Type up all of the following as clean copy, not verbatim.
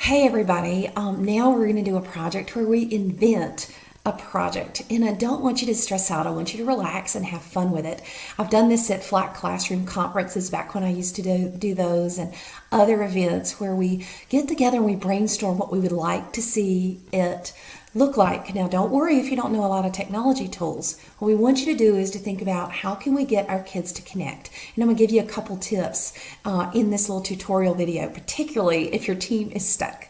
Hey everybody, now we're going to do a project where we invent a project, and I don't want you to stress out. I want you to relax and have fun with it. I've done this at flat classroom conferences back when I used to do those, and other events where we get together and we brainstorm what we would like to see it look like. Now, don't worry if you don't know a lot of technology tools. What we want you to do is to think about how can we get our kids to connect. And I'm going to give you a couple tips in this little tutorial video, particularly if your team is stuck.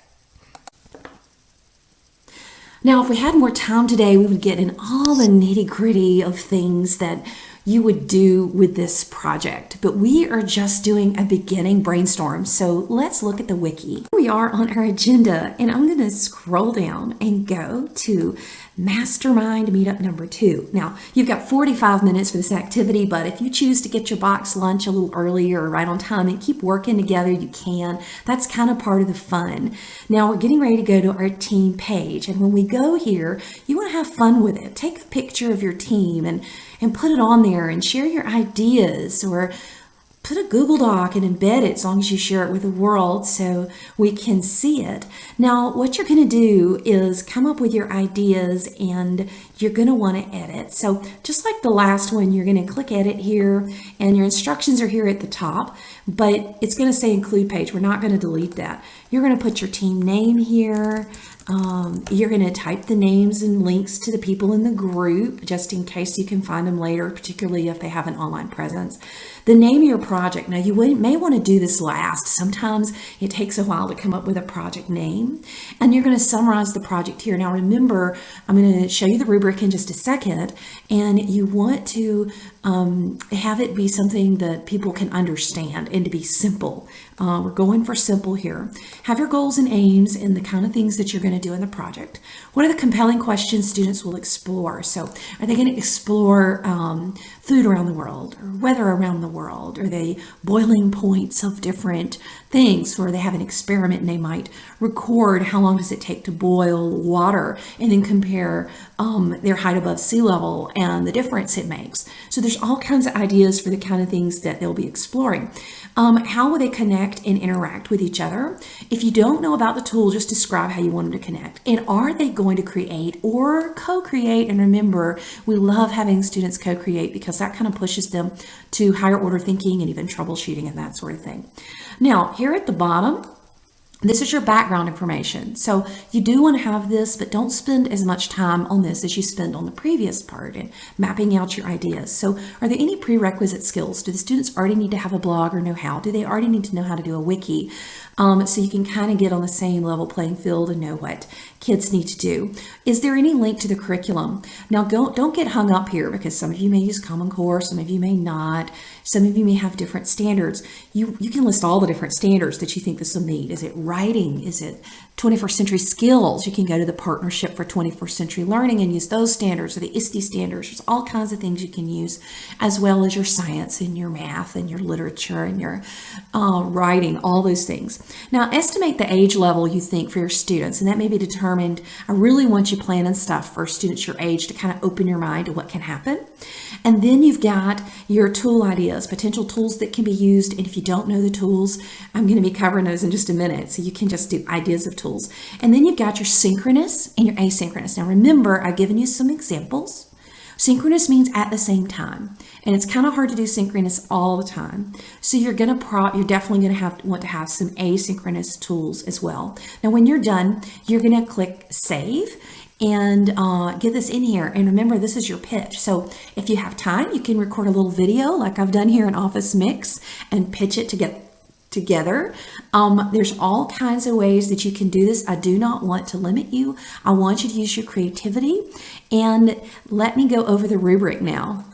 Now, if we had more time today, we would get in all the nitty-gritty of things that you would do with this project, but we are just doing a beginning brainstorm. So let's look at the wiki. We are on our agenda, and I'm going to scroll down and go to Mastermind Meetup number 2. Now, you've got 45 minutes for this activity, but if you choose to get your box lunch a little earlier or right on time and keep working together, you can. That's kind of part of the fun. Now, we're getting ready to go to our team page, and when we go here, you want to have fun with it. Take a picture of your team and put it on there and share your ideas, or put a Google Doc and embed it as long as you share it with the world so we can see it. Now, what you're going to do is come up with your ideas, and you're going to want to edit. So just like the last one, you're going to click edit here, and your instructions are here at the top, but it's going to say include page. We're not going to delete that. You're going to put your team name here. You're going to type the names and links to the people in the group, just in case you can find them later, particularly if they have an online presence. The name of your project. Now, you may want to do this last. Sometimes it takes a while to come up with a project name, and you're going to summarize the project here. Now, remember, I'm going to show you the rubric in just a second, and you want to have it be something that people can understand and to be simple. We're going for simple here. Have your goals and aims and the kind of things that you're going to do in the project. What are the compelling questions students will explore? So are they going to explore food around the world, or weather around the world? Are they boiling points of different things, or they have an experiment and they might record how long does it take to boil water and then compare their height above sea level and the difference it makes. So there's all kinds of ideas for the kind of things that they'll be exploring. How will they connect and interact with each other? If you don't know about the tool, just describe how you want them to connect. And are they going to create or co-create? And remember, we love having students co-create because that kind of pushes them to higher order thinking and even troubleshooting and that sort of thing. Now, here at the bottom, this is your background information. So you do want to have this, but don't spend as much time on this as you spend on the previous part and mapping out your ideas. So are there any prerequisite skills? Do the students already need to have a blog or know how? Do they already need to know how to do a wiki? So you can kind of get on the same level playing field and know what kids need to do. Is there any link to the curriculum? Now, don't get hung up here, because some of you may use Common Core, some of you may not. Some of you may have different standards. You can list all the different standards that you think this will meet. Is it writing? Is it 21st century skills? You can go to the Partnership for 21st Century Learning and use those standards, or the ISTE standards. There's all kinds of things you can use, as well as your science and your math and your literature and your writing, all those things. Now, estimate the age level you think for your students, and that may be determined. I really want you planning stuff for students your age to kind of open your mind to what can happen. And then you've got your tool ideas, potential tools that can be used. And if you don't know the tools, I'm going to be covering those in just a minute. So you can just do ideas of tools. And then you've got your synchronous and your asynchronous. Now remember, I've given you some examples. Synchronous means at the same time, and it's kind of hard to do synchronous all the time. So you're definitely going to want to have some asynchronous tools as well. Now, when you're done, you're going to click Save and get this in here. And remember, this is your pitch. So if you have time, you can record a little video like I've done here in Office Mix and pitch it together. There's all kinds of ways that you can do this. I do not want to limit you. I want you to use your creativity. And let me go over the rubric now.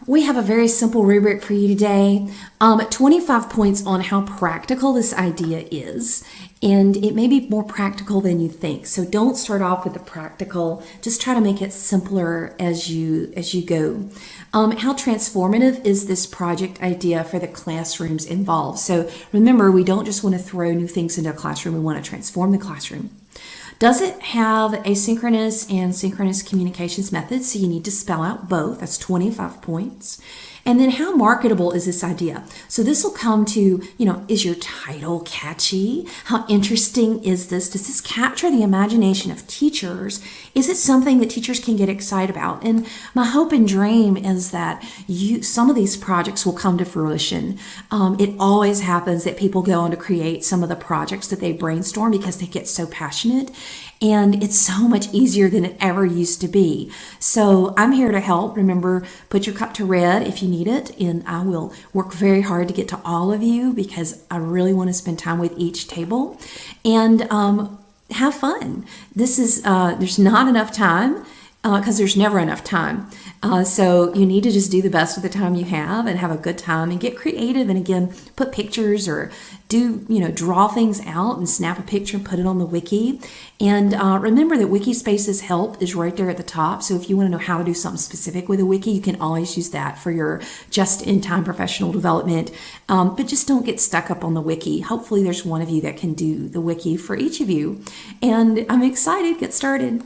We have a very simple rubric for you today. 25 points on how practical this idea is. And it may be more practical than you think. So don't start off with the practical. Just try to make it simpler as you go. How transformative is this project idea for the classrooms involved? So remember, we don't just want to throw new things into a classroom. We want to transform the classroom. Does it have asynchronous and synchronous communications methods? So you need to spell out both. That's 25 points. And then how marketable is this idea? So this will come to, is your title catchy? How interesting is this? Does this capture the imagination of teachers? Is it something that teachers can get excited about? And my hope and dream is that some of these projects will come to fruition. It always happens that people go on to create some of the projects that they brainstorm because they get so passionate, and it's so much easier than it ever used to be. So I'm here to help. Remember, put your cup to red if you need it, and I will work very hard to get to all of you because I really want to spend time with each table and have fun. This is there's not enough time because there's never enough time. So you need to just do the best with the time you have and have a good time and get creative. And again, put pictures or draw things out and snap a picture and put it on the wiki. And remember that Wikispace's help is right there at the top. So if you want to know how to do something specific with a wiki, you can always use that for your just-in-time professional development. But just don't get stuck up on the wiki. Hopefully there's one of you that can do the wiki for each of you. And I'm excited. Get started.